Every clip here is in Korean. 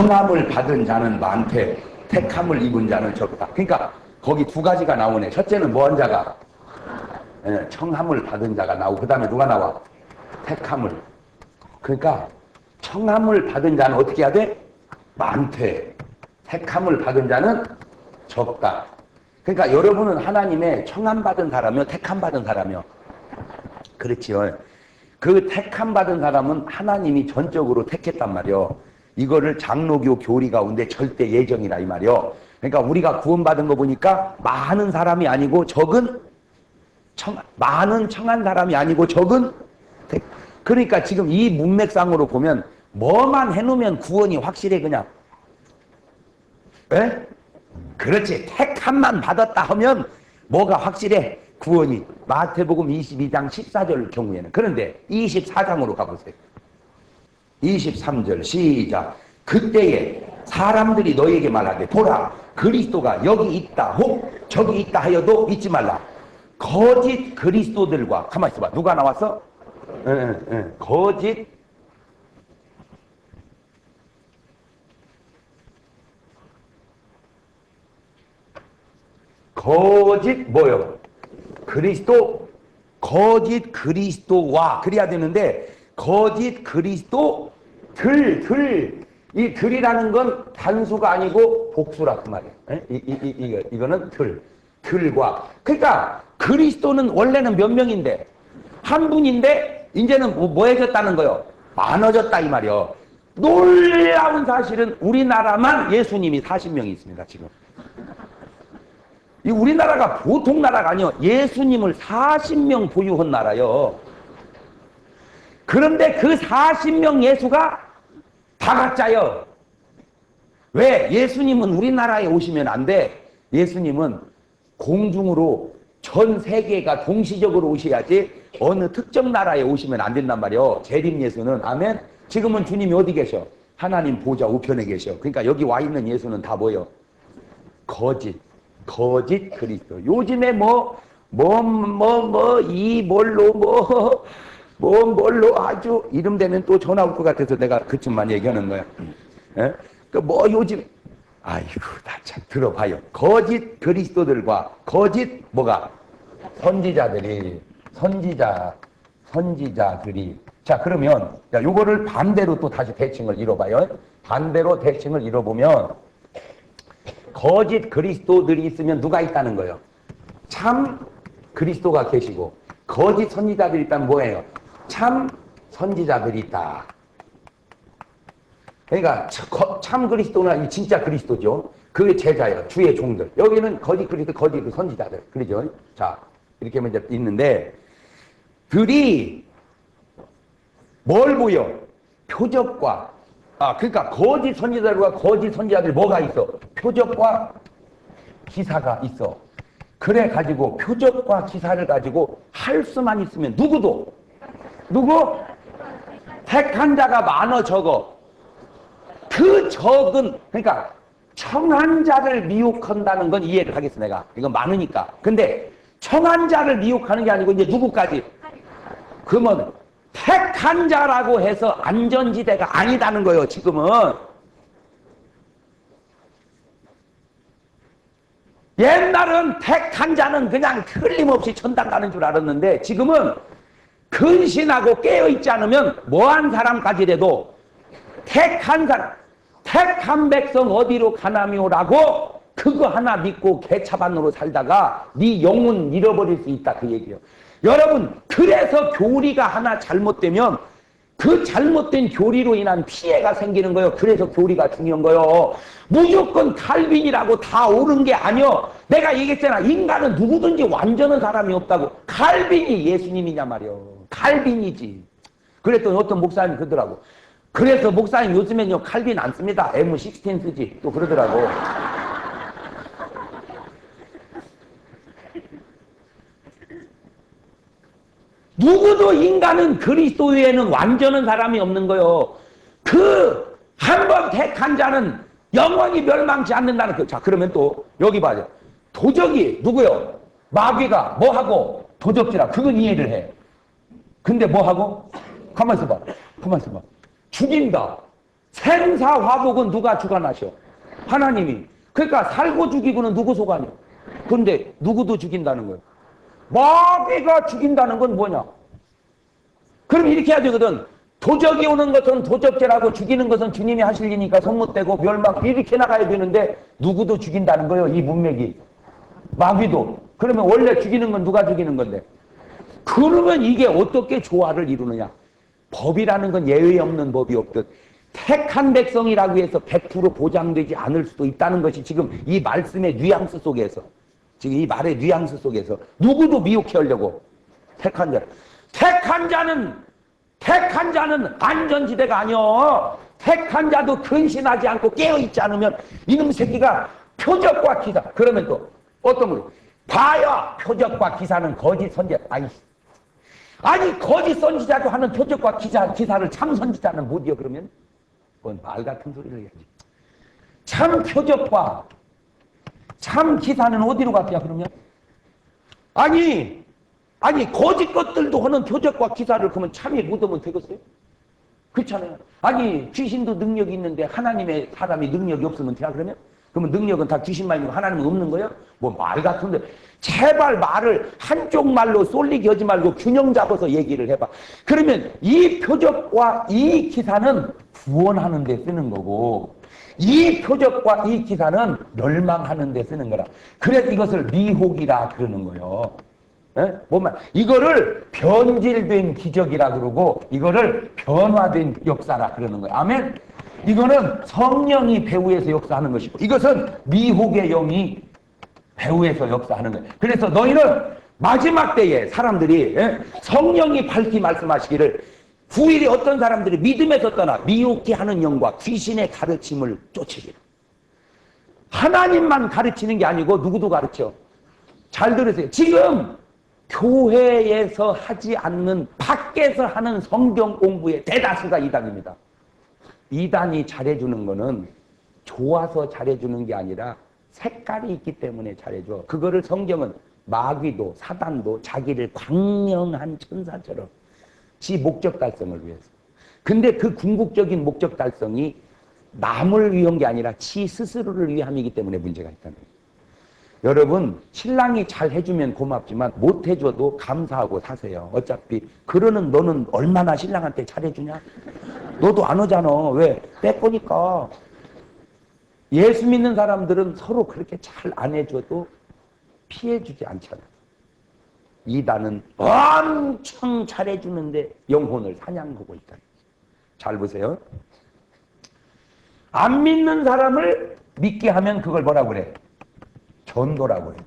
청함을 받은 자는 많되 택함을 입은 자는 적다. 그러니까 거기 두 가지가 나오네. 첫째는 뭐한 자가? 청함을 받은 자가 나오고 그 다음에 누가 나와? 택함을. 그러니까 청함을 받은 자는 어떻게 해야 돼? 많되 택함을 받은 자는 적다. 그러니까 여러분은 하나님의 청함 받은 사람이요, 택함 받은 사람이요. 그렇지요. 그 택함 받은 사람은 하나님이 전적으로 택했단 말이요. 이거를 장로교 교리 가운데 절대 예정이라 이 말이요. 그러니까 우리가 구원받은 거 보니까 많은 사람이 아니고 적은 많은 청한 사람이 아니고 적은 택. 그러니까 지금 이 문맥상으로 보면 뭐만 해놓으면 구원이 확실해 그냥. 에? 그렇지. 택함만 받았다 하면 뭐가 확실해? 구원이. 마태복음 22장 14절 경우에는. 그런데 24장으로 가보세요. 23절 시작. 그때에 사람들이 너에게 말하되 보라 그리스도가 여기 있다 혹 저기 있다 하여도 믿지 말라. 거짓 그리스도들과 가만히 있어봐. 누가 나왔어? 거짓 뭐요? 그리스도. 거짓 그리스도와 그래야 되는데 거짓 그리스도 이 들이라는 건 단수가 아니고 복수라 그 말이에요. 이거는 들과. 그러니까 그리스도는 원래는 몇 명인데 한 분인데 이제는 뭐 해졌다는 거요? 많아졌다 이 말이요. 놀라운 사실은 우리나라만 예수님이 40명이 있습니다 지금. 이 우리나라가 보통 나라가 아니요. 예수님을 40명 보유한 나라요. 그런데 그 40명 예수가 다 가짜요. 왜? 예수님은 우리나라에 오시면 안 돼. 예수님은 공중으로 전 세계가 동시적으로 오셔야지 어느 특정 나라에 오시면 안 된단 말이요. 재림 예수는. 아멘. 지금은 주님이 어디 계셔? 하나님 보좌 우편에 계셔. 그러니까 여기 와 있는 예수는 다 뭐요? 거짓 그리스도. 요즘에 뭘로 아주 이름 되면 또 전화 올 것 같아서 내가 그쯤만 얘기하는 거야. 예? 요즘 아이고 나 참 들어봐요. 거짓 그리스도들과 거짓 뭐가 선지자들이 자 그러면 요거를 반대로 또 다시 대칭을 이뤄봐요. 반대로 대칭을 이뤄보면 거짓 그리스도들이 있으면 누가 있다는 거예요? 참 그리스도가 계시고 거짓 선지자들이 있다면 뭐예요? 참 선지자들이 있다. 그러니까 참 그리스도는 진짜 그리스도죠. 그게 제자예요. 주의 종들. 여기는 거짓 그리스도, 거짓 선지자들. 그러죠? 자, 이렇게 하면 이제 있는데 들이 뭘 보여? 표적과 그러니까 거짓 선지자들과 거짓 선지자들이 뭐가 있어? 표적과 기사가 있어. 그래 가지고 표적과 기사를 가지고 할 수만 있으면 누구? 택한 자가 많어 적어. 그 적은 그러니까 청한 자를 미혹한다는 건 이해를 하겠어 내가. 이건 많으니까. 근데 청한 자를 미혹하는 게 아니고 이제 누구까지? 그러면 택한 자라고 해서 안전지대가 아니다는 거예요 지금은. 옛날은 택한 자는 그냥 틀림없이 천당 가는 줄 알았는데 지금은 근신하고 깨어있지 않으면 뭐한 사람까지라도 택한 사람, 택한 백성 어디로 가나미오라고 그거 하나 믿고 개차반으로 살다가 네 영혼 잃어버릴 수 있다 그 얘기예요. 여러분 그래서 교리가 하나 잘못되면 그 잘못된 교리로 인한 피해가 생기는 거예요. 그래서 교리가 중요한 거예요. 무조건 칼빈이라고 다 옳은 게 아니요. 내가 얘기했잖아. 인간은 누구든지 완전한 사람이 없다고. 칼빈이 예수님이냐 말이요. 칼빈이지. 그랬더니 어떤 목사님이 그러더라고. 그래서 목사님 요즘엔요 칼빈 안 씁니다. M16 쓰지. 또 그러더라고. 누구도 인간은 그리스도 외에는 완전한 사람이 없는 거요. 그 한 번 택한 자는 영원히 멸망치 않는다는 거. 자 그러면 또 여기 봐요. 도적이 누구요? 마귀가 뭐하고? 도적질하. 그건 이해를 해. 근데 뭐하고? 가만있어 봐. 죽인다. 생사화복은 누가 주관하셔? 하나님이. 그러니까 살고 죽이고는 누구 소관이야? 근데 누구도 죽인다는 거예요. 마귀가 죽인다는 건 뭐냐? 그럼 이렇게 해야 되거든. 도적이 오는 것은 도적죄라고 죽이는 것은 주님이 하실 일이니까 성못되고 멸망 이렇게 나가야 되는데 누구도 죽인다는 거예요. 이 문맥이. 마귀도. 그러면 원래 죽이는 건 누가 죽이는 건데? 그러면 이게 어떻게 조화를 이루느냐? 법이라는 건 예외 없는 법이 없듯 택한 백성이라고 해서 100% 보장되지 않을 수도 있다는 것이 지금 이 말씀의 뉘앙스 속에서 지금 이 말의 뉘앙스 속에서 누구도 미혹해 하려고 택한 자. 택한 자는 안전지대가 아니여. 택한 자도 근신하지 않고 깨어있지 않으면 이놈 새끼가 표적과 기사. 그러면 또 어떤 거? 봐야 표적과 기사는 거짓 선지자. 아니 거짓 선지자도 하는 표적과 기사를 참 선지자는 못이요. 그러면 그건 말 같은 소리를 해야지. 참 표적과 참 기사는 어디로 갔냐 그러면? 아니 거짓 것들도 하는 표적과 기사를 그러면 참에 묻으면 되겠어요? 그렇잖아요. 아니 귀신도 능력이 있는데 하나님의 사람이 능력이 없으면 돼야 그러면? 그러면 능력은 다 귀신만 있는 거 하나님은 없는 거예요? 뭐 말 같은데 제발 말을 한쪽 말로 쏠리게 하지 말고 균형 잡아서 얘기를 해봐. 그러면 이 표적과 이 기사는 구원하는 데 쓰는 거고 이 표적과 이 기사는 멸망하는 데 쓰는 거라. 그래서 이것을 미혹이라 그러는 거예요. 뭐만 이거를 변질된 기적이라 그러고 이거를 변화된 역사라 그러는 거예요. 아멘. 이거는 성령이 배후에서 역사하는 것이고 이것은 미혹의 영이 배후에서 역사하는 거예요. 그래서 너희는 마지막 때에 사람들이 성령이 밝히 말씀하시기를 후일에 어떤 사람들이 믿음에서 떠나 미혹게 하는 영과 귀신의 가르침을 쫓으리라. 하나님만 가르치는 게 아니고 누구도 가르쳐. 잘 들으세요. 지금 교회에서 하지 않는 밖에서 하는 성경 공부의 대다수가 이단입니다. 이단이 잘해주는 거는 좋아서 잘해주는 게 아니라 색깔이 있기 때문에 잘해줘. 그거를 성경은 마귀도 사단도 자기를 광명한 천사처럼 지 목적 달성을 위해서. 근데 그 궁극적인 목적 달성이 남을 위한 게 아니라 지 스스로를 위함이기 때문에 문제가 있다는 거예요. 여러분 신랑이 잘 해주면 고맙지만 못 해줘도 감사하고 사세요. 어차피 그러는 너는 얼마나 신랑한테 잘해주냐? 너도 안 오잖아. 왜? 빼꼬니까. 예수 믿는 사람들은 서로 그렇게 잘 안 해줘도 피해주지 않잖아. 이단은 엄청 잘해주는데 영혼을 사냥하고 있다. 잘 보세요. 안 믿는 사람을 믿게 하면 그걸 뭐라고 그래? 전도라고 해요.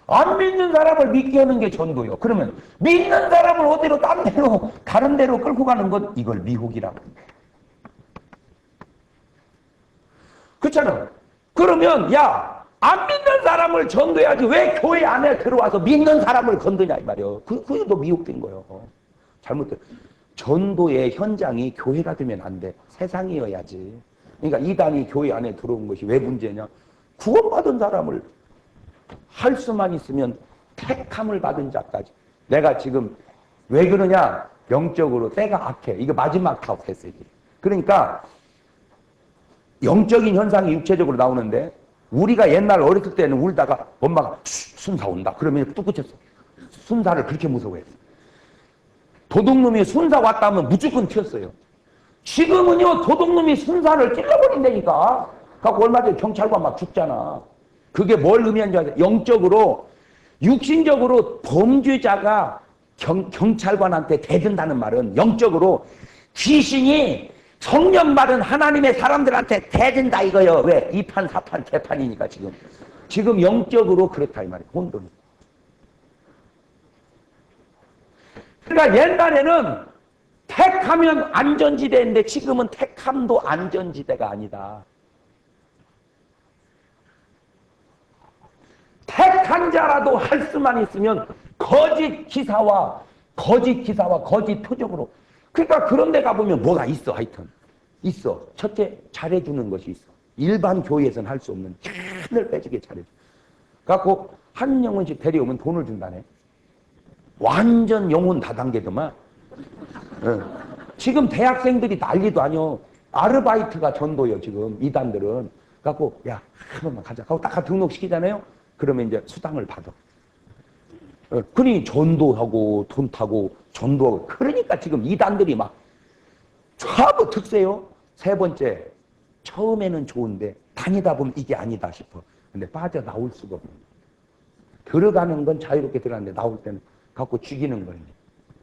안 믿는 사람을 믿게 하는 게 전도요. 그러면 믿는 사람을 어디로 딴 데로 다른 데로 끌고 가는 것 이걸 미혹이라고. 그렇잖아. 그러면 야, 안 믿는 사람을 전도해야지 왜 교회 안에 들어와서 믿는 사람을 건드냐 이 말이요. 그게 더 미혹된 거예요. 잘못된. 전도의 현장이 교회가 되면 안 돼. 세상이어야지. 그러니까 이단이 교회 안에 들어온 것이 왜 문제냐? 구원받은 사람을 할 수만 있으면 택함을 받은 자까지. 내가 지금 왜 그러냐? 영적으로 때가 악해. 이거 마지막 타업했어 이게. 그러니까 영적인 현상이 육체적으로 나오는데 우리가 옛날 어렸을 때는 울다가 엄마가 순사 온다. 그러면 뚝 그쳤어. 순사를 그렇게 무서워했어. 도둑놈이 순사 왔다면 무조건 튀었어요. 지금은요 도둑놈이 순사를 찔러버린다니까. 갖고 얼마 전에 경찰관 막 죽잖아. 그게 뭘 의미하는지 아세요? 영적으로 육신적으로 범죄자가 경찰관한테 대든다는 말은 영적으로 귀신이 성령 받은 하나님의 사람들한테 대든다 이거요. 왜? 2판 4판 개판이니까 지금 영적으로 그렇다 이 말이에요. 혼돈이. 그러니까 옛날에는 택하면 안전지대인데 지금은 택함도 안전지대가 아니다. 택한 자라도 할 수만 있으면 거짓 기사와 거짓 표적으로. 그러니까 그런 데 가보면 뭐가 있어. 하여튼 있어. 첫째 잘해주는 것이 있어. 일반 교회에서는 할 수 없는 하늘 빼지게 잘해줘. 갖고 한 영혼씩 데려오면 돈을 준다네. 완전 영혼 다단계더만. 지금 대학생들이 난리도 아니요. 아르바이트가 전도요, 지금, 이단들은. 갖고, 야, 한 번만 가자. 하고 딱 등록시키잖아요? 그러면 이제 수당을 받아. 그러니 전도하고, 돈 타고, 전도하고. 그러니까 지금 이단들이 막, 전부 특세요. 세 번째, 처음에는 좋은데, 다니다 보면 이게 아니다 싶어. 근데 빠져나올 수가 없는 거예요. 들어가는 건 자유롭게 들어가는데, 나올 때는 갖고 죽이는 거예요.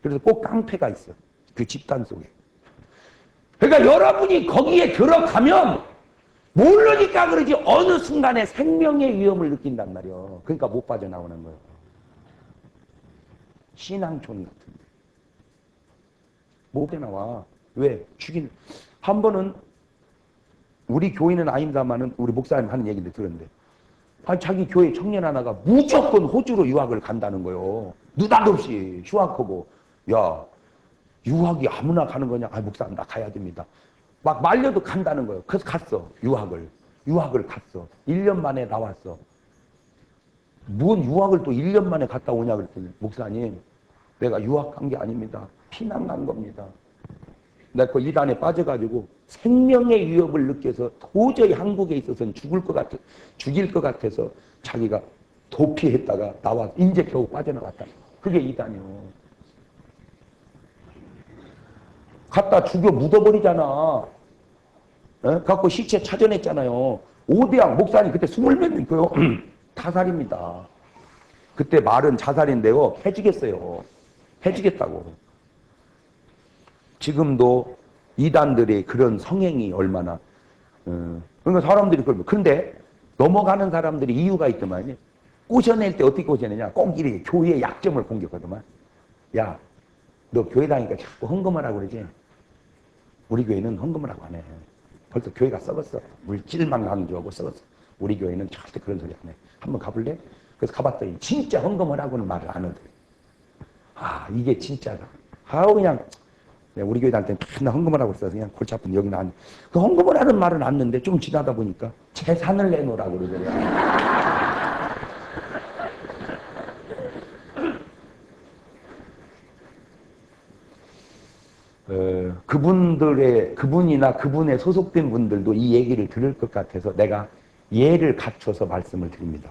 그래서 꼭 깡패가 있어. 그 집단 속에. 그러니까 여러분이 거기에 들어가면 모르니까 그러지 어느 순간에 생명의 위험을 느낀단 말이에요. 그러니까 못 빠져나오는 거예요. 신앙촌 같은데. 못 빠져나와. 왜? 죽이는. 한 번은 우리 교회는 아닙니다만은 우리 목사님 하는 얘기를 들었는데 자기 교회 청년 하나가 무조건 호주로 유학을 간다는 거예요. 느닷없이 휴학하고. 야, 유학이 아무나 가는 거냐? 아, 목사님 나 가야 됩니다. 막 말려도 간다는 거예요. 그래서 갔어. 유학을 갔어. 1년 만에 나왔어. 뭔 유학을 또 1년 만에 갔다 오냐 그랬더니 목사님 내가 유학 간 게 아닙니다. 피난 간 겁니다. 내가 그 이단에 빠져가지고 생명의 위협을 느껴서 도저히 한국에 있어서는 죽일 것 같아서 자기가 도피했다가 나와서 이제 겨우 빠져나갔다. 그게 이단이요. 갖다 죽여 묻어버리잖아. 갖고 시체 찾아냈잖아요. 오대양 목사님 그때 20몇 명이고요. 타살입니다. 그때 말은 자살인데요. 해주겠어요. 해주겠다고. 지금도 이단들의 그런 성행이 얼마나 그러니까 사람들이 그런데 넘어가는 사람들이 이유가 있더만요. 꼬셔낼 때 어떻게 꼬셔내냐. 꼭 이렇게 교회의 약점을 공격하더만. 야, 너 교회 다니니까 자꾸 헌금을 하고 그러지. 우리 교회는 헌금을 하고 안 해. 벌써 교회가 썩었어. 물질만 강조하고 썩었어. 우리 교회는 절대 그런 소리 안 해. 한번 가볼래? 그래서 가봤더니 진짜 헌금을 하고는 말을 안 하더래. 아, 이게 진짜다. 아우 그냥 우리 교회한테는 맨날 헌금을 하고 있어서 그냥 골치 아픈 여기는 안. 그 헌금을 하는 말은 않는데 좀 지나다 보니까 재산을 내놓으라고 그러더래요. 그분이나 그분의 소속된 분들도 이 얘기를 들을 것 같아서 내가 예를 갖춰서 말씀을 드립니다.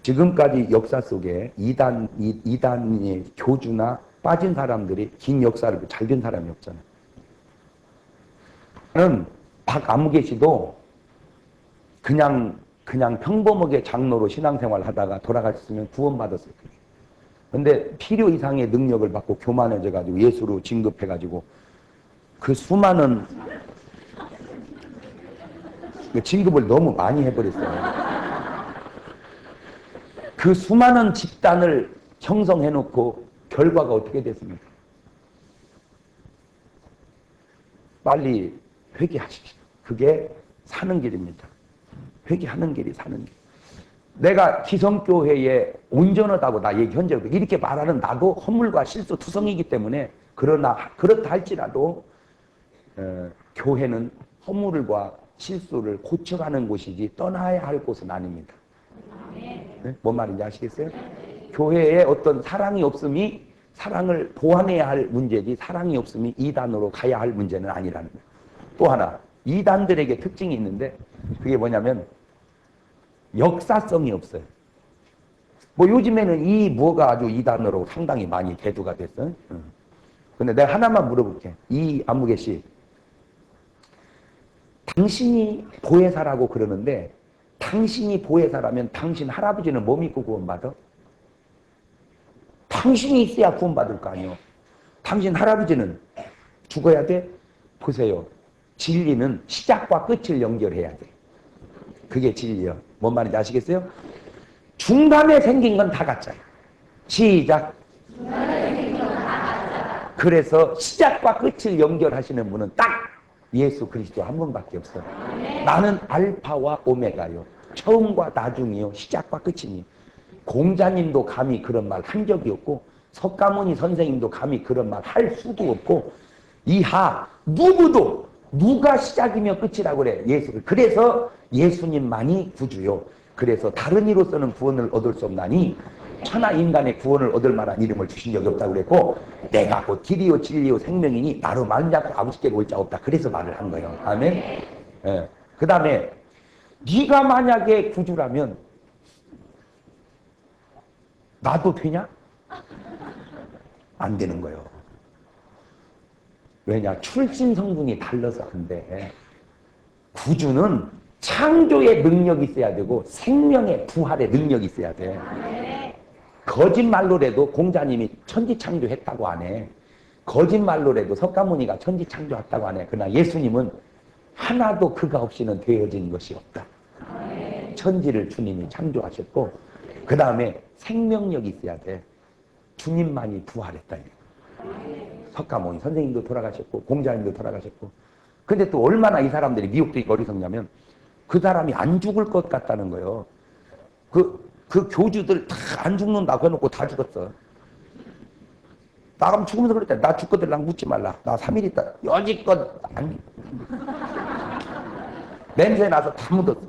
지금까지 역사 속에 이단의 교주나 빠진 사람들이 긴 역사를 잘 된 사람이 없잖아요. 저는 박아무개 씨도 그냥 평범하게 장로로 신앙생활 하다가 돌아가셨으면 구원받았을 거예요. 근데 필요 이상의 능력을 받고 교만해져가지고 예수로 진급해가지고 그 수많은 진급을 너무 많이 해버렸어요. 그 수많은 집단을 형성해놓고 결과가 어떻게 됐습니까? 빨리 회개하십시오. 그게 사는 길입니다. 회개하는 길이 사는 길. 내가 기성교회에 온전하다고 나 얘기한 적이 이렇게 말하는 나도 허물과 실수 투성이기 때문에 그렇다 할지라도 교회는 허물과 실수를 고쳐가는 곳이지 떠나야 할 곳은 아닙니다. 네? 뭔 말인지 아시겠어요? 교회에 어떤 사랑이 없음이 사랑을 보완해야 할 문제지 사랑이 없음이 이단으로 가야 할 문제는 아니라는 거예요. 또 하나 이단들에게 특징이 있는데 그게 뭐냐면 역사성이 없어요. 뭐 요즘에는 이 뭐가 아주 이단으로 상당히 많이 대두가 됐어요. 근데 내가 하나만 물어볼게. 이 안무개 씨. 당신이 보혜사라고 그러는데 당신이 보혜사라면 당신 할아버지는 뭐 믿고 구원받아? 당신이 있어야 구원받을 거 아니에요. 당신 할아버지는 죽어야 돼? 보세요. 진리는 시작과 끝을 연결해야 돼. 그게 진리요. 뭔 말인지 아시겠어요? 중간에 생긴 건 다 가짜야. 시작. 그래서 시작과 끝을 연결하시는 분은 딱 예수 그리스도 한 분밖에 없어요. 나는 알파와 오메가요. 처음과 나중이요. 시작과 끝이니. 공자님도 감히 그런 말 한 적이 없고 석가모니 선생님도 감히 그런 말 할 수도 없고 이하 누구도 누가 시작이며 끝이라고 그래. 그래서 예수님만이 구주요. 그래서 다른 이로서는 구원을 얻을 수 없나니 천하 인간의 구원을 얻을 만한 이름을 주신 적이 없다고 그랬고, 내가 곧 길이요 진리요 생명이니 나로 말지 않고 아버지께 올 자 없다. 그래서 말을 한 거예요. 아멘. 예. 그 다음에 네가 만약에 구주라면 나도 되냐? 안 되는 거예요. 왜냐? 출신 성분이 달라서 안 돼. 구주는 창조의 능력이 있어야 되고 생명의 부활의 능력이 있어야 돼. 거짓말로라도 공자님이 천지창조했다고 안 해. 거짓말로라도 석가모니가 천지창조했다고 안 해. 그러나 예수님은 하나도 그가 없이는 되어진 것이 없다. 천지를 주님이 창조하셨고 그 다음에 생명력이 있어야 돼. 주님만이 부활했다. 석가모니 선생님도 돌아가셨고 공자님도 돌아가셨고, 근데 또 얼마나 이 사람들이 미혹되고 어리석냐면 그 사람이 안 죽을 것 같다는 거예요. 그 교주들 다 안 죽는다고 해놓고 다 죽었어. 나가면 죽으면서 그랬대. 나 죽거든 랑 묻지 말라. 나 3일 있다. 여지껏 안 냄새 나서 다 묻었어.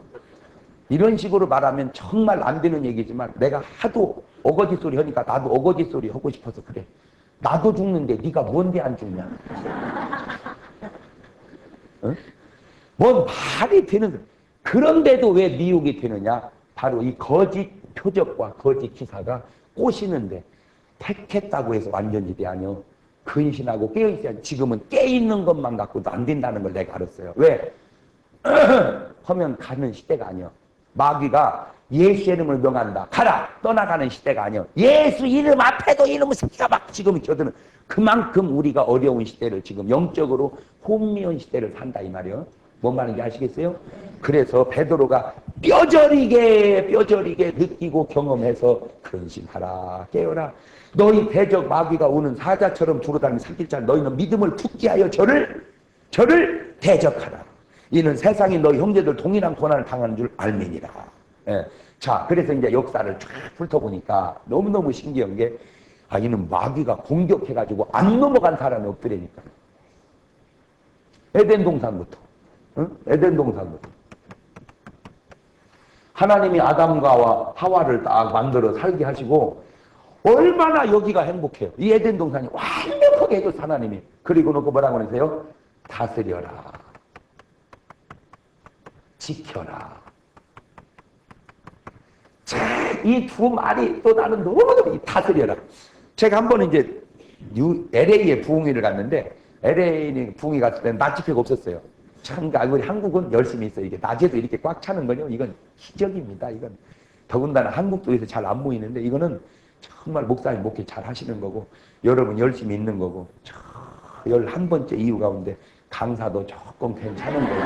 이런 식으로 말하면 정말 안 되는 얘기지만 내가 하도 어거지 소리 하니까 나도 어거지 소리 하고 싶어서 그래. 나도 죽는데 네가 뭔데 안 죽냐? 어? 뭔 말이 되는, 그런데도 왜 미혹이 되느냐? 바로 이 거짓 표적과 거짓 기사가 꼬시는데, 택했다고 해서 완전지대 아니요. 근신하고 깨어있어야. 지금은 깨있는 것만 갖고도 안 된다는 걸 내가 알았어요. 왜? 하면 가는 시대가 아니요. 마귀가 예수 이름을 명한다. 가라! 떠나가는 시대가 아니요. 예수 이름 앞에도 이놈의 새끼가 막 지금 켜드는, 그만큼 우리가 어려운 시대를 지금 영적으로 혼미한 시대를 산다 이 말이요. 뭔 말인지 아시겠어요? 그래서 베드로가 뼈저리게 느끼고 경험해서 근신하라 깨어라. 너희 대적 마귀가 오는 사자처럼 주로다니는 산길자 너희는 믿음을 굳게 하여 저를 대적하라. 이는 세상이 너희 형제들 동일한 고난을 당하는 줄 알미니라. 예. 자, 그래서 이제 역사를 쫙 훑어보니까 너무너무 신기한 게, 이는 마귀가 공격해가지고 안 넘어간 사람이 없더라니까. 에덴 동산부터. 응? 에덴 동산부터. 하나님이 아담과 하와를 딱 만들어 살게 하시고, 얼마나 여기가 행복해요. 이 에덴 동산이 완벽하게 해줬어, 하나님이. 그리고 놓고 뭐라고 그러세요? 다스려라. 지켜라. 이 두 말이 또 나는 너무너무 다스려라. 제가 한 번은 이제 LA에 부흥회를 갔는데, LA에 부흥회 갔을 때는 낮 집회가 없었어요. 참, 우리 한국은 열심히 있어요. 이게 낮에도 이렇게 꽉 차는 거요. 이건 기적입니다. 이건 더군다나 한국도 에서 잘 안 보이는데, 이거는 정말 목사님 목회 잘 하시는 거고, 여러분 열심히 있는 거고, 11번째 이유 가운데 강사도 조금 괜찮은 거고.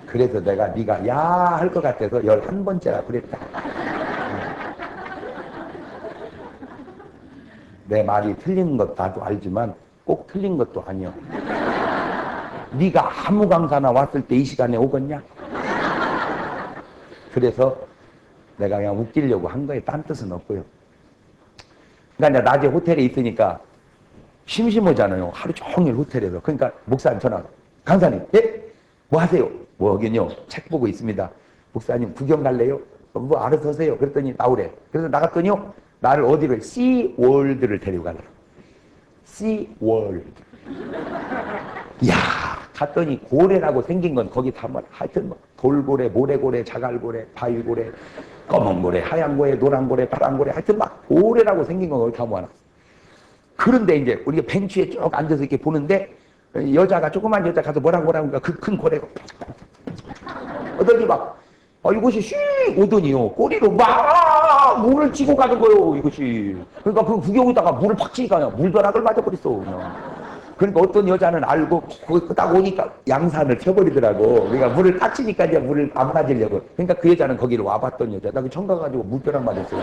그래서 내가 네가 야 할 것 같아서 11번째라 그랬다. 내 말이 틀린 것 나도 알지만 꼭 틀린 것도 아니야. 네가 아무 강사나 왔을 때 이 시간에 오겠냐? 그래서 내가 그냥 웃기려고 한 거에 딴 뜻은 없고요. 그러니까 낮에 호텔에 있으니까 심심하잖아요. 하루 종일 호텔에서. 그러니까 목사님 전화. 강사님, 예? 뭐 하세요? 뭐 하긴요. 책 보고 있습니다. 목사님 구경 갈래요? 뭐 알아서 하세요. 그랬더니 나오래. 그래서 나갔더니요. 나를 어디를 씨월드를 데려가래. 씨월드. 이야, 갔더니 고래라고 생긴 건 거기 다 뭐 하여튼 뭐 돌고래, 모래고래, 자갈고래, 바위고래, 검은 고래, 하얀 고래, 노란 고래, 파란 고래, 하여튼 막 고래라고 생긴 건 거기 다 모아놨어. 그런데 이제 우리가 벤치에 쭉 앉아서 이렇게 보는데 여자가 조그만 여자 가서 뭐라고 하니까 그 큰 고래가 어더니 막 이것이 쉬 오더니요 꼬리로 막 물을 치고 가는 거예요. 이것이 그러니까 그 구경에다가 물을 팍 치니까요 물벼락을 맞아버렸어 그냥. 그러니까 어떤 여자는 알고 거기 딱 오니까 양산을 켜버리더라고. 그러니까 물을 딱 치니까 이제 물을 안 맞으려고. 그러니까 그 여자는 거기를 와봤던 여자. 나 그 청 가가지고 물벼락 맞았어요.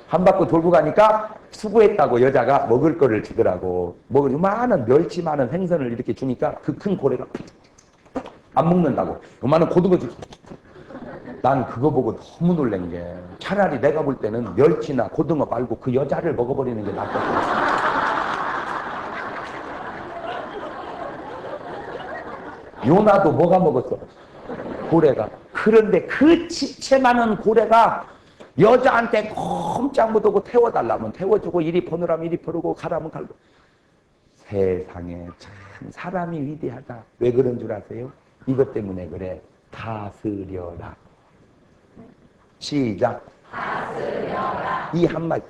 한 바퀴 돌고 가니까 수고했다고 여자가 먹을 거를 주더라고. 먹을 요만한 멸치 많은 생선을 이렇게 주니까 그 큰 고래가 안 먹는다고. 요만한 고등어 주. 난 그거 보고 너무 놀란 게, 차라리 내가 볼 때는 멸치나 고등어 말고 그 여자를 먹어버리는 게 낫거든. 요나도 뭐가 먹었어? 고래가. 그런데 그 지체 많은 고래가 여자한테 꼼짝 못하고 태워달라면 태워주고 이리 보내라면 이리 보내고 가라면 가고. 세상에 참 사람이 위대하다. 왜 그런 줄 아세요? 이것 때문에 그래. 다스려라. 시작. 다스려라. 이 한마디.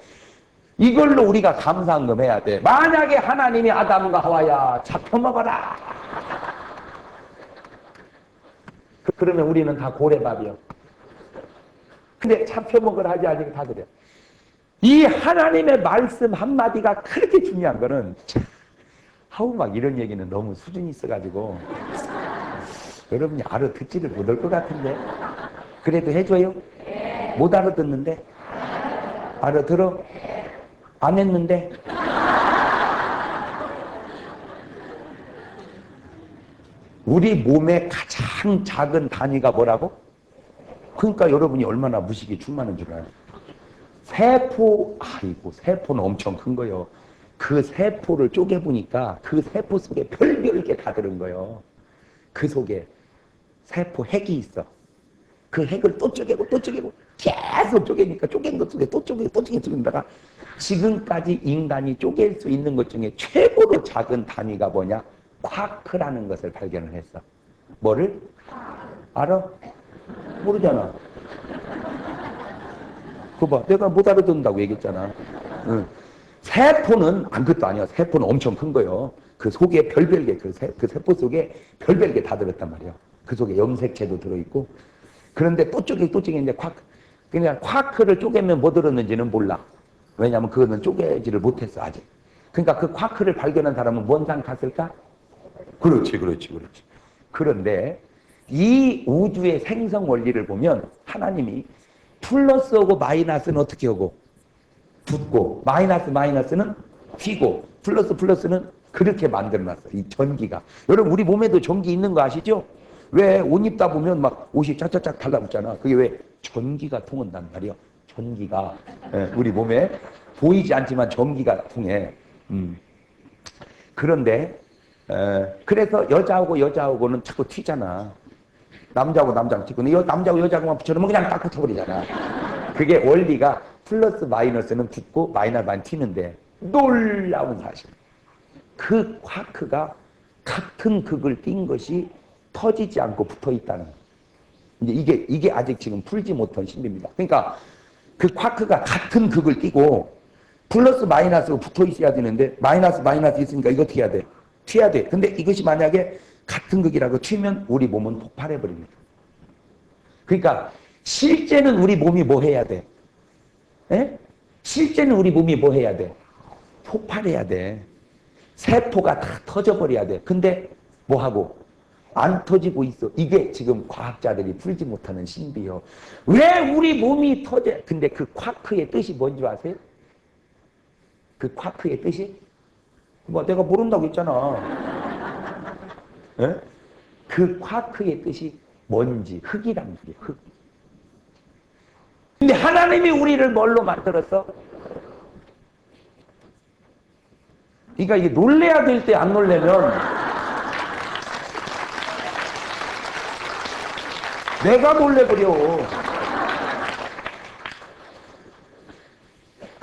이걸로 우리가 감상금 해야 돼. 만약에 하나님이 아담과 하와야 잡혀먹어라. 그러면 우리는 다 고래밥이요. 근데 잡혀먹으라 하지 않으니까 다 그래. 이 하나님의 말씀 한마디가 그렇게 중요한 거는 하우 막 이런 얘기는 너무 수준이 있어가지고 여러분이 알아듣지를 못할 것 같은데 그래도 해줘요? 못 알아듣는데? 알아들어? 안 했는데? 우리 몸의 가장 작은 단위가 뭐라고? 그러니까 여러분이 얼마나 무식이 충만한 줄 알아요. 세포, 아이고 세포는 엄청 큰 거예요. 그 세포를 쪼개보니까 그 세포 속에 별별 게 다 들은 거예요. 그 속에 세포 핵이 있어. 그 핵을 또 쪼개고 또 쪼개고 계속 쪼개니까 쪼갠 것 속에 또 쪼개고 또 쪼개다가 지금까지 인간이 쪼갤 수 있는 것 중에 최고로 작은 단위가 뭐냐? 쿼크라는 것을 발견을 했어. 뭐를? 알아? 모르잖아. 그거 봐. 내가 못 알아듣는다고 얘기했잖아. 응. 세포는 아무것도 아니야. 세포는 엄청 큰 거예요. 그 속에 별별 게, 그 세포 속에 별별 게 다 들었단 말이야. 그 속에 염색체도 들어있고. 그런데 또 쪼개는데 쿼크. 그냥 쿼크를 쪼개면 뭐 들었는지는 몰라. 왜냐하면 그거는 쪼개지를 못했어, 아직. 그러니까 그 쿼크를 발견한 사람은 뭔 상 갔을까? 그렇지. 그런데 이 우주의 생성 원리를 보면 하나님이 플러스하고 마이너스는 어떻게 하고? 붙고 마이너스는 휘고 플러스는 그렇게 만들어놨어. 이 전기가. 여러분 우리 몸에도 전기 있는 거 아시죠? 왜 옷 입다 보면 막 옷이 짝짝짝 달라붙잖아. 그게 왜? 전기가 통한단 말이야. 전기가 우리 몸에 보이지 않지만 전기가 통해. 그런데 그래서 여자하고는 자꾸 튀잖아. 남자하고 튀고 남자하고 여자하고만 붙여놓으면 그냥 딱 붙어버리잖아. 그게 원리가 플러스 마이너스는 붙고 마이너스만 튀는데 놀라운 사실. 그 쿼크가 같은 극을 띈 것이 터지지 않고 붙어 있다는 거예요. 이제 이게 아직 지금 풀지 못한 신비입니다. 그러니까 그 쿼크가 같은 극을 띄고 플러스 마이너스가 붙어 있어야 되는데 마이너스 있으니까 이거 어떻게 해야 돼? 튀어야 돼. 근데 이것이 만약에 같은 극이라고 튀면 우리 몸은 폭발해 버립니다. 그러니까 실제는 우리 몸이 뭐 해야 돼? 에? 실제는 우리 몸이 뭐 해야 돼? 폭발해야 돼. 세포가 다 터져버려야 돼. 근데 뭐 하고? 안 터지고 있어. 이게 지금 과학자들이 풀지 못하는 신비요. 왜 우리 몸이 터져? 근데 그 쿼크의 뜻이 뭔지 아세요? 그 쿼크의 뜻이? 뭐 내가 모른다고 했잖아. 에? 그 쿼크의 뜻이 뭔지 흙이란 말이에요. 흙. 근데 하나님이 우리를 뭘로 만들었어? 그러니까 이게 놀래야 될 때 안 놀래면 내가 놀래버려.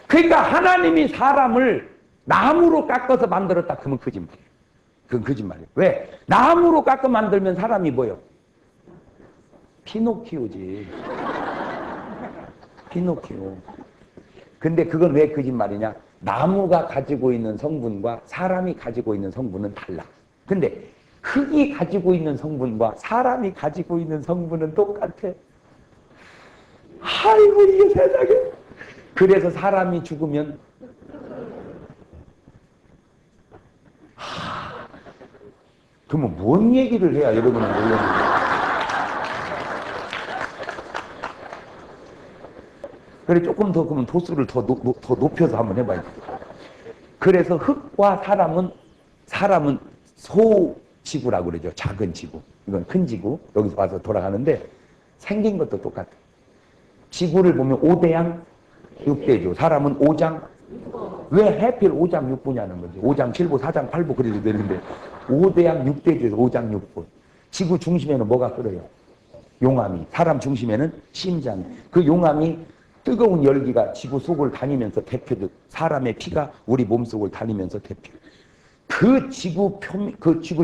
그러니까 하나님이 사람을 나무로 깎아서 만들었다 그러면 거짓말이에요. 그건 거짓말이에요. 왜? 나무로 깎아 만들면 사람이 뭐예요? 피노키오지. 피노키오. 근데 그건 왜 거짓말이냐? 나무가 가지고 있는 성분과 사람이 가지고 있는 성분은 달라. 근데 흙이 가지고 있는 성분과 사람이 가지고 있는 성분은 똑같아. 아이고 이게 세상에. 그래서 사람이 죽으면 그러면 뭔 얘기를 해야 여러분은 모르겠는데. 그래 조금 더 그러면 도수를 더 높여서 한번 해봐요. 그래서 흙과 사람은 소지구라고 그러죠. 작은 지구. 이건 큰 지구. 여기서 와서 돌아가는데 생긴 것도 똑같아. 지구를 보면 5대양 6대죠. 사람은 5장. 왜 해필 5장 6부냐는 거지. 5장 7부 4장 8부 그래도 되는데 5대양 6대죠. 5장 6부. 지구 중심에는 뭐가 끓어요? 용암이, 사람 중심에는 심장이. 그 용암이 뜨거운 열기가 지구 속을 다니면서 데펴듯 사람의 피가 우리 몸속을 다니면서 데펴. 그 지구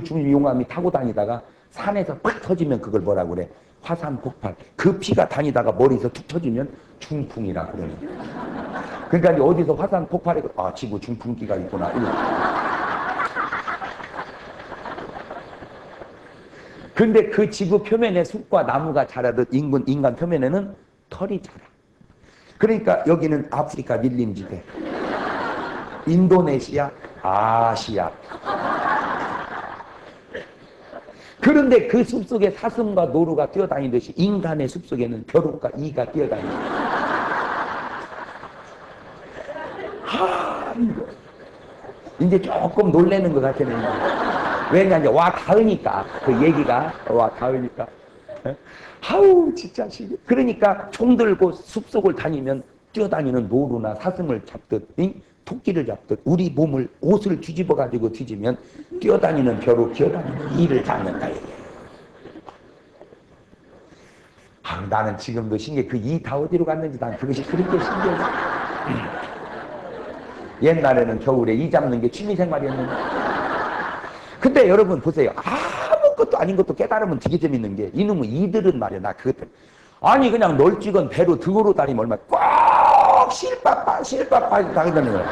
중심 용암이 타고 다니다가 산에서 팍 터지면 그걸 뭐라고 그래? 화산 폭발. 그 피가 다니다가 머리에서 툭 터지면 중풍이라 그러는 거야. 그러니까 이제 어디서 화산 폭발이, 아, 지구 중풍기가 있구나. 근데 그 지구 표면에 숲과 나무가 자라듯 인간 표면에는 털이 자라. 그러니까 여기는 아프리카 밀림지대, 인도네시아, 아시아. 그런데 그 숲속에 사슴과 노루가 뛰어다니듯이 인간의 숲속에는 벼룩과 이가 뛰어다니는. 이제 조금 놀래는 것 같아요. 왜냐, 이제 와 닿으니까, 그 얘기가 와 닿으니까. 아우, 진짜 신기해. 그러니까 총 들고 숲속을 다니면 뛰어다니는 노루나 사슴을 잡듯, 토끼를 잡듯 우리 몸을, 옷을 뒤집어 가지고 뒤지면 뛰어다니는 벼룩, 기어다니는 이를 잡는다. 아, 나는 지금도 신기해. 그 이 다 어디로 갔는지 난 그것이 그렇게 신기해. 옛날에는 겨울에 이 잡는 게 취미생활이었는데. 근데 여러분 보세요. 아무것도 아닌 것도 깨달으면 되게 재밌는 게, 이놈의 이들은 말이야, 나 그것 때문에. 아니 그냥 널찍은 배로 등으로 다니면 얼마나 꽉 실밥빠 다니는 거야.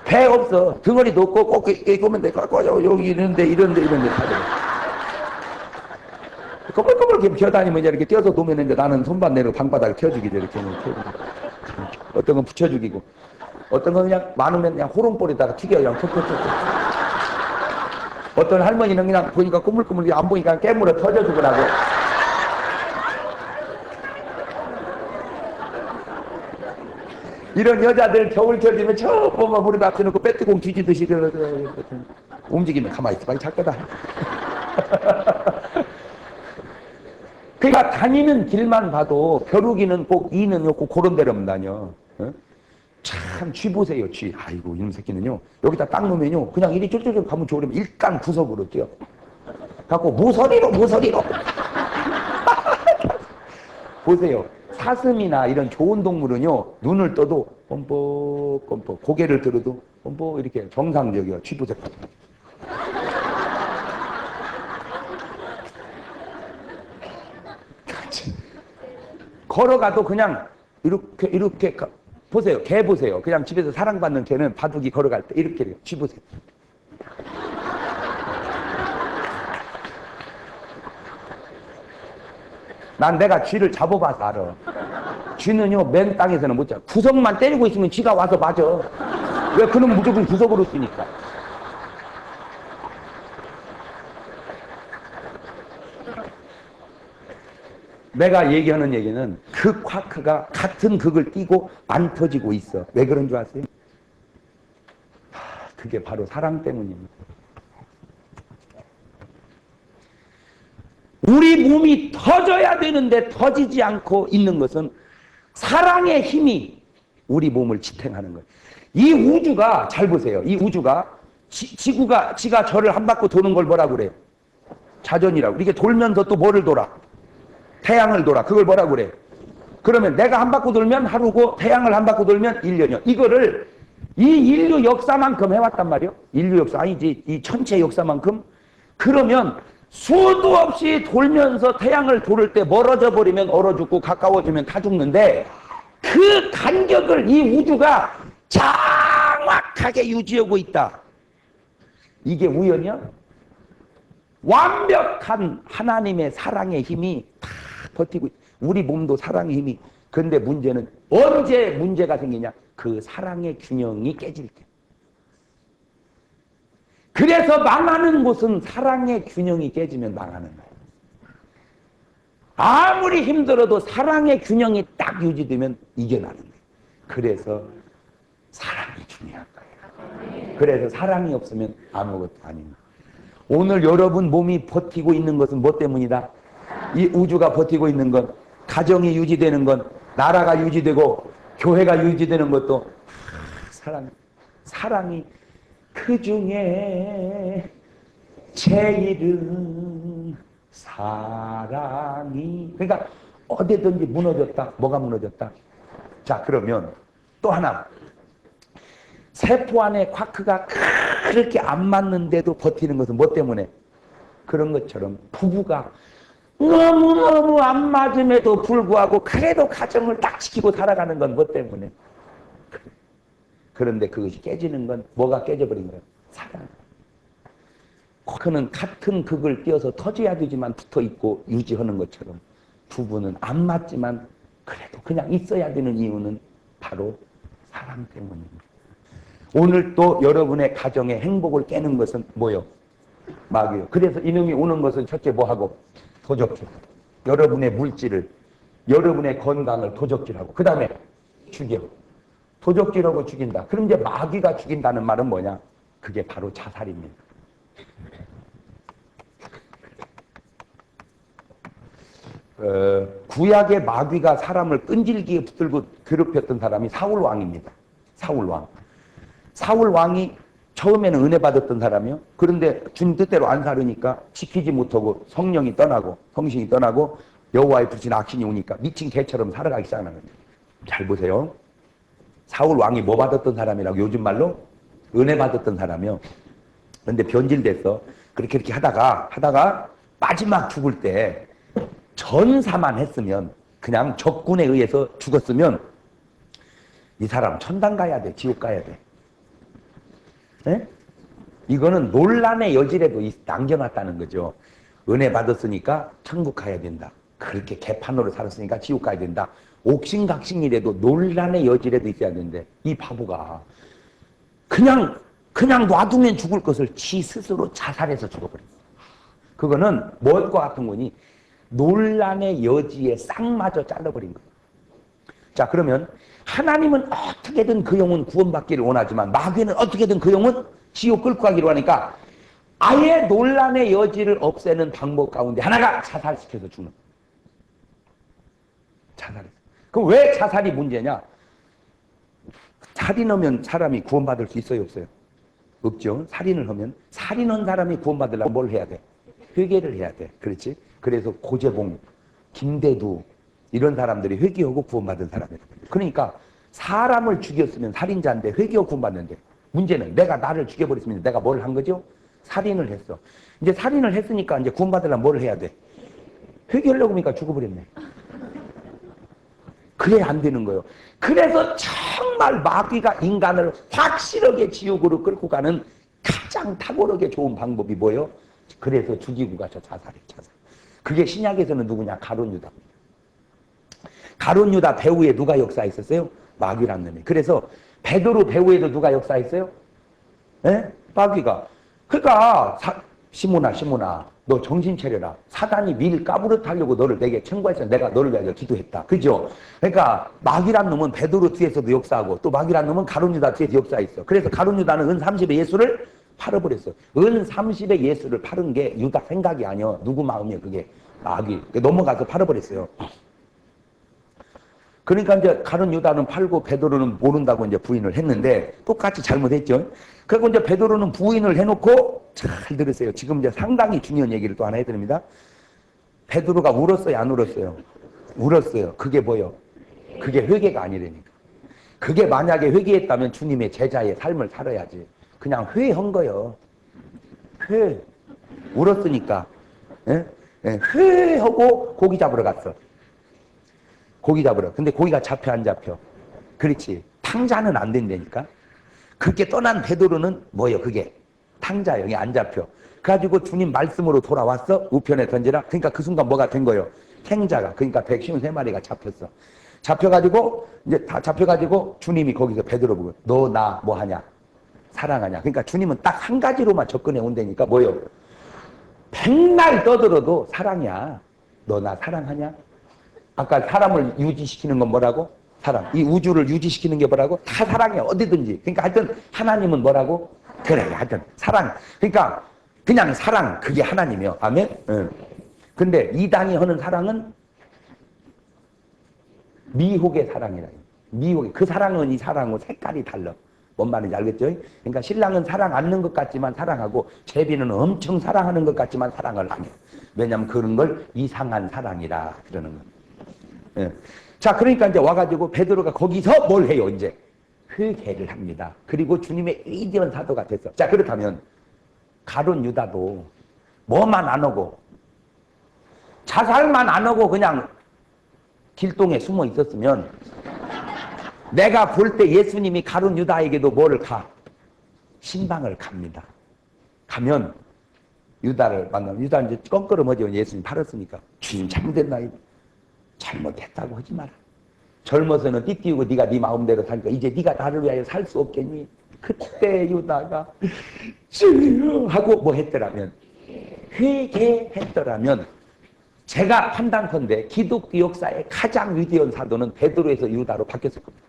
배 없어. 덩어리도 없고 꼭 이거면 돼. 여기 이런데 다들. 꼬물꼬물 이렇게 기어다니면 이렇게 뛰어서 놓으면 이제 나는 손반 내로 방바닥을 켜주기죠. 이렇게 어떤 건 붙여주기고, 어떤 건 그냥 많으면 그냥 호롱볼에다가 튀겨 그냥 톡톡톡. 어떤 할머니는 그냥 보니까 꾸물꾸물 안 보니까 깨물어 터져주더라고. 이런 여자들 겨울 겨지면 저 보면 물에다 쳐놓고 빼뜨공 뒤지듯이 움직이면 가만히 있어. 잘 거다. 그러니까 다니는 길만 봐도 벼룩이는 꼭 이는 없고 그런 데로만 다녀. 참, 쥐 보세요, 쥐. 아이고, 이놈 새끼는요, 여기다 딱 놓으면요, 그냥 이리 쫄쫄쫄 가면 좋으면 일단 구석으로 뛰어. 갖고 모서리로. 보세요. 사슴이나 이런 좋은 동물은요, 눈을 떠도 뻔뻔, 고개를 들어도 뻔뻔, 이렇게 정상적이야. 쥐 보세요. 걸어가도 그냥 이렇게 보세요. 개 보세요. 그냥 집에서 사랑받는 개는 바둑이 걸어갈 때 이렇게 쥐 보세요. 난 내가 쥐를 잡아봐서 알아. 쥐는요, 맨 땅에서는 못 잡아. 구석만 때리고 있으면 쥐가 와서 맞아. 왜? 그놈 무조건 구석으로 쓰니까. 내가 얘기하는 얘기는 그 쿼크가 같은 극을 띄고 안 터지고 있어. 왜 그런 줄 아세요? 그게 바로 사랑 때문입니다. 우리 몸이 터져야 되는데 터지지 않고 있는 것은 사랑의 힘이 우리 몸을 지탱하는 거예요. 이 우주가, 잘 보세요. 이 우주가, 지가 저를 한 바퀴 도는 걸 뭐라고 그래요? 자전이라고. 이게 돌면서 또 뭐를 돌아? 태양을 돌아. 그걸 뭐라고 그래? 그러면 내가 한 바퀴 돌면 하루고 태양을 한 바퀴 돌면 1년이요. 이거를 이 인류 역사만큼 해왔단 말이요. 인류 역사 아니지. 이 천체 역사만큼. 그러면 수도 없이 돌면서 태양을 돌을 때 멀어져 버리면 얼어 죽고 가까워지면 타 죽는데, 그 간격을 이 우주가 정확하게 유지하고 있다. 이게 우연이야? 완벽한 하나님의 사랑의 힘이 다 버티고 있다. 우리 몸도 사랑의 힘이. 근데 문제는 언제 문제가 생기냐? 그 사랑의 균형이 깨질 때. 그래서 망하는 곳은 사랑의 균형이 깨지면 망하는 거예요. 아무리 힘들어도 사랑의 균형이 딱 유지되면 이겨나는 거예요. 그래서 사랑이 중요한 거예요. 그래서 사랑이 없으면 아무것도 아닙니다. 오늘 여러분 몸이 버티고 있는 것은 뭐 때문이다? 이 우주가 버티고 있는 건, 가정이 유지되는 건, 나라가 유지되고 교회가 유지되는 것도 사랑이 그 중에 제일은 사랑이. 그러니까 어디든지 무너졌다. 뭐가 무너졌다? 자, 그러면 또 하나. 세포 안에 쿼크가 그렇게 안 맞는데도 버티는 것은 뭐 때문에? 그런 것처럼 부부가 너무너무 안 맞음에도 불구하고 그래도 가정을 딱 지키고 살아가는 건 뭐 때문에? 그런데 그것이 깨지는 건 뭐가 깨져버린 거예요? 사랑. 그는 같은 극을 띄어서 터져야 되지만 붙어있고 유지하는 것처럼 부부는 안 맞지만 그래도 그냥 있어야 되는 이유는 바로 사랑 때문입니다. 오늘 또 여러분의 가정의 행복을 깨는 것은 뭐요? 마귀요. 그래서 이놈이 오는 것은 첫째 뭐하고? 도적질. 여러분의 물질을, 여러분의 건강을 도적질하고 그 다음에 죽여. 도적질하고 죽인다. 그럼 이제 마귀가 죽인다는 말은 뭐냐? 그게 바로 자살입니다. 구약의 마귀가 사람을 끈질기게 붙들고 괴롭혔던 사람이 사울 왕입니다. 사울 왕. 사울 왕이 처음에는 은혜 받았던 사람이요. 그런데 주님 뜻대로 안 살으니까 지키지 못하고 성령이 떠나고 성신이 떠나고 여호와의 불신 악신이 오니까 미친 개처럼 살아가기 시작하는 거예요. 잘 보세요. 사울 왕이 뭐 받았던 사람이라고? 요즘 말로 은혜 받았던 사람이요. 그런데 변질됐어. 그렇게 하다가 마지막 죽을 때 전사만 했으면, 그냥 적군에 의해서 죽었으면 이 사람 천당 가야 돼, 지옥 가야 돼. 네? 이거는 논란의 여지라도 남겨놨다는 거죠. 은혜 받았으니까 천국 가야 된다. 그렇게 개판으로 살았으니까 지옥 가야 된다. 옥신각신이라도 논란의 여지라도 있어야 되는데 이 바보가 그냥 놔두면 죽을 것을 지 스스로 자살해서 죽어버렸어. 그거는 뭘것 같은 거니? 논란의 여지에 쌍마저 잘라버린 거예요. 자, 그러면 하나님은 어떻게든 그 영혼 구원받기를 원하지만 마귀는 어떻게든 그 영혼 지옥 끌고 가기를 원하니까 아예 논란의 여지를 없애는 방법 가운데 하나가 자살시켜서 죽는 거예요. 자살했어. 그럼 왜 자살이 문제냐? 살인하면 사람이 구원받을 수 있어요, 없어요? 없죠. 살인을 하면 살인한 사람이 구원받으려면 뭘 해야 돼? 회개를 해야 돼. 그렇지? 그래서 고재봉, 김대두 이런 사람들이 회개하고 구원받은 사람이에요. 그러니까 사람을 죽였으면 살인자인데 회개하고 구원받는데 문제는 내가 나를 죽여버렸으면 내가 뭘 한 거죠? 살인을 했어. 이제 살인을 했으니까 이제 구원받으려면 뭘 해야 돼? 회개하려고 하니까 죽어버렸네. 그래 안 되는 거예요. 그래서 정말 마귀가 인간을 확실하게 지옥으로 끌고 가는 가장 탁월하게 좋은 방법이 뭐예요? 그래서 죽이고 가서 자살. 그게 신약에서는 누구냐? 가룟 유다입니다. 가룟 유다 배후에 누가 역사했었어요? 마귀라는 놈이. 그래서 베드로 배후에도 누가 역사했어요? 예? 마귀가. 그러니까 시몬아 너 정신 차려라. 사단이 밀 까부릇하려고 너를 내게 청구해서 내가 너를 위하여 기도했다. 그죠? 그러니까 마귀란 놈은 베드로 뒤에서도 역사하고 또 마귀란 놈은 가룟 유다 뒤에서 역사했어. 그래서 가룟 유다는 은 30의 예수를 팔아버렸어. 은 30의 예수를 파는 게 유다 생각이 아니야. 누구 마음이야 그게? 마귀. 넘어가서 팔아버렸어요. 그러니까 이제 가룟 유다는 팔고 베드로는 모른다고 이제 부인을 했는데 똑같이 잘못했죠. 그리고 이제 베드로는 부인을 해놓고 잘 들으세요. 지금 이제 상당히 중요한 얘기를 또 하나 해드립니다. 베드로가 울었어요, 안 울었어요? 울었어요. 그게 뭐요? 그게 회개가 아니라니까. 그게 만약에 회개했다면 주님의 제자의 삶을 살아야지. 그냥 회한 거요. 회. 울었으니까. 예? 예, 회하고 고기 잡으러 갔어. 고기 잡으러. 근데 고기가 잡혀 안 잡혀? 그렇지. 탕자는 안 된다니까. 그렇게 떠난 베드로는 뭐예요? 그게 탕자예요. 여기 안 잡혀. 그래가지고 주님 말씀으로 돌아왔어. 우편에 던지라. 그러니까 그 순간 뭐가 된 거예요? 탱자가. 그러니까 153마리가 잡혔어. 잡혀가지고 이제 다 잡혀가지고 주님이 거기서 베드로 보고 너 나 뭐 하냐? 사랑하냐? 그러니까 주님은 딱 한 가지로만 접근해 온다니까 뭐예요? 백날 떠들어도 사랑이야. 너 나 사랑하냐? 아까 사람을 유지시키는 건 뭐라고? 사랑. 이 우주를 유지시키는 게 뭐라고? 다 사랑이야. 어디든지. 그러니까 하여튼 하나님은 뭐라고? 그래. 하여튼 사랑. 그러니까 그냥 사랑. 그게 하나님이요. 아멘? 응. 근데 이단이 하는 사랑은 미혹의 사랑이라. 미혹의. 그 사랑은 이 사랑하고 색깔이 달라. 뭔 말인지 알겠죠? 그러니까 신랑은 사랑 않는 것 같지만 사랑하고 제비는 엄청 사랑하는 것 같지만 사랑을 안 해요. 왜냐하면 그런 걸 이상한 사랑이라 그러는 거예요. 예. 자, 그러니까 이제 와가지고 베드로가 거기서 뭘 해요? 이제 회개를 합니다. 그리고 주님의 위대한 사도가 됐어. 자, 그렇다면 가룟 유다도 뭐만 안 하고 자살만 안 하고 그냥 길동에 숨어 있었으면 내가 볼 때 예수님이 가룟 유다에게도 뭐를 가? 신방을 갑니다. 가면 유다를 만나면 유다 이제 껌끄러머지고 예수님 팔았으니까 주님 잘못됐나? 잘못했다고 하지 마라. 젊어서는 띠띠우고 네가 네 마음대로 사니까 이제 네가 나를 위하여 살 수 없겠니? 그때 유다가 주여 하고 뭐 했더라면 회개했더라면 제가 판단컨대 기독교 역사의 가장 위대한 사도는 베드로에서 유다로 바뀌었을 겁니다.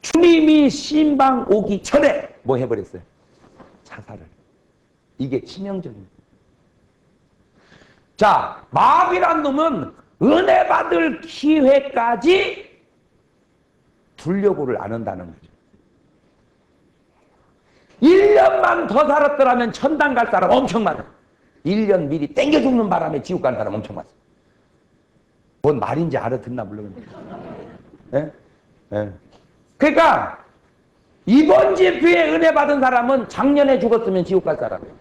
주님이 신방 오기 전에 뭐 해버렸어요? 자살을. 이게 치명적입니다. 자, 마귀란 놈은 은혜 받을 기회까지 두려고를 안 한다는 거죠. 1년만 더 살았더라면 천당 갈 사람 엄청 많아. 1년 미리 땡겨 죽는 바람에 지옥 가는 사람 엄청 많아. 뭔 말인지 알아듣나 모르겠네. 예? 예. 그러니까 이번 집회에 은혜 받은 사람은 작년에 죽었으면 지옥 갈 사람이에요.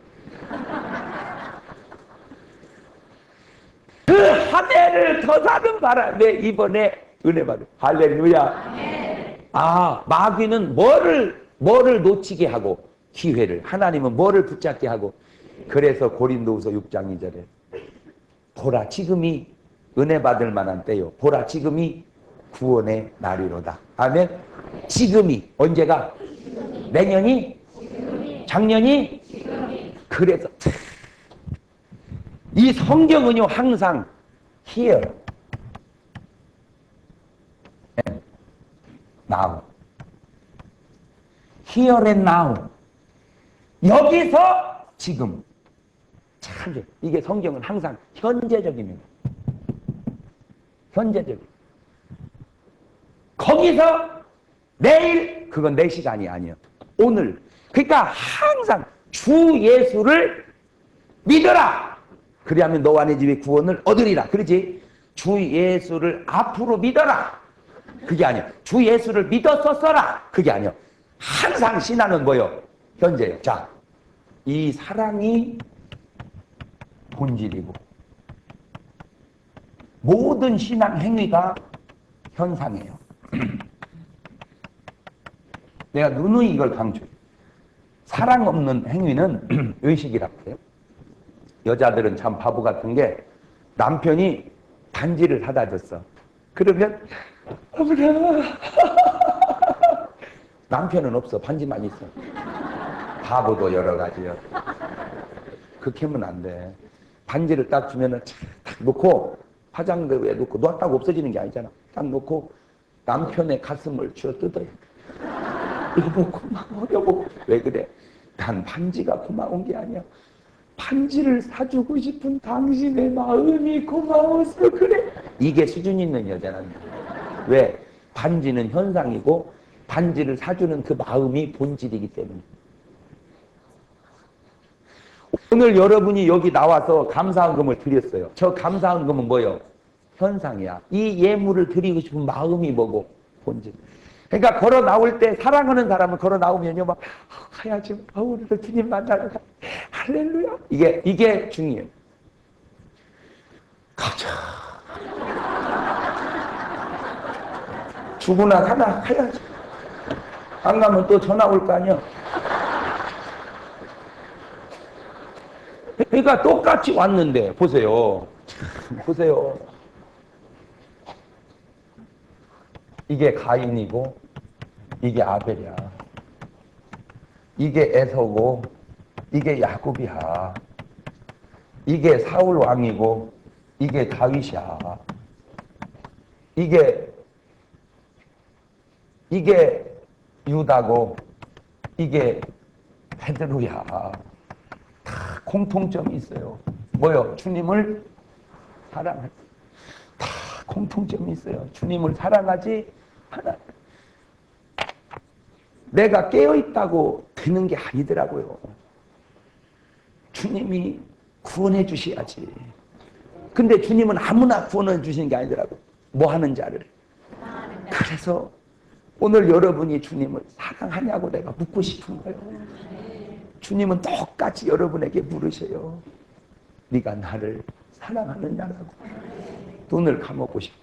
그 한 해를 더 사는 바람에 이번에 은혜 받은. 할렐루야. 아, 마귀는 뭐를 놓치게 하고 기회를, 하나님은 뭐를 붙잡게 하고. 그래서 고린도후서 6장 2절에 보라 지금이 은혜 받을 만한 때요, 보라 지금이 구원의 날이로다. 아멘. 지금이 언제가? 내년이? 작년이? 그래서 이 성경은요 항상 here and now, here and now, 여기서 지금. 참 이게 성경은 항상 현재적입니다. 현재적. 거기서 내일, 그건 내 시간이 아니에요. 오늘. 그러니까 항상 주 예수를 믿어라. 그리하면 너와 내 집의 구원을 얻으리라. 그러지? 주 예수를 앞으로 믿어라. 그게 아니야. 주 예수를 믿었었어라. 그게 아니야. 항상 신앙은 뭐요? 현재요. 자, 이 사랑이 본질이고 모든 신앙 행위가 현상이에요. 내가 누누이 이걸 강조해요. 사랑 없는 행위는 의식이라고 해요. 여자들은 참 바보 같은 게 남편이 반지를 사다 줬어. 그러면 어머나 남편은 없어. 반지만 있어. 바보도 여러 가지요. 그렇게 하면 안 돼. 반지를 딱 주면은 딱 놓고 화장대에 놓고 놨다고 없어지는 게 아니잖아. 딱 놓고 남편의 가슴을 쥐어 뜯어요. 여보 고마워. 여보 왜 그래? 난 반지가 고마운 게 아니야. 반지를 사주고 싶은 당신의 마음이 고마워서 그래. 이게 수준 있는 여자란 말이야. 왜? 반지는 현상이고 반지를 사주는 그 마음이 본질이기 때문에. 오늘 여러분이 여기 나와서 감사헌금을 드렸어요. 저 감사헌금은 뭐예요? 현상이야. 이 예물을 드리고 싶은 마음이 뭐고? 본질. 그러니까 걸어 나올 때 사랑하는 사람은 걸어 나오면요 막 가야지. 오늘도 주님 만나러 가. 할렐루야. 이게 중요해요. 가자. 죽으나 사나 가야지. 안 가면 또 전화 올 거 아니야. 그러니까 똑같이 왔는데 보세요. 보세요. 이게 가인이고 이게 아벨이야. 이게 에서고 이게 야곱이야. 이게 사울 왕이고 이게 다윗이야. 이게 유다고 이게 베드로야. 다 공통점이 있어요. 뭐요? 주님을 사랑하지. 다 공통점이 있어요. 주님을 사랑하지 하나. 내가 깨어있다고 되는 게 아니더라고요. 주님이 구원해 주셔야지. 근데 주님은 아무나 구원해 주시는 게 아니더라고요. 뭐 하는 자를. 그래서 오늘 여러분이 주님을 사랑하냐고 내가 묻고 싶은 거예요. 주님은 똑같이 여러분에게 물으셔요. 네가 나를 사랑하느냐라고. 눈을 감아보시고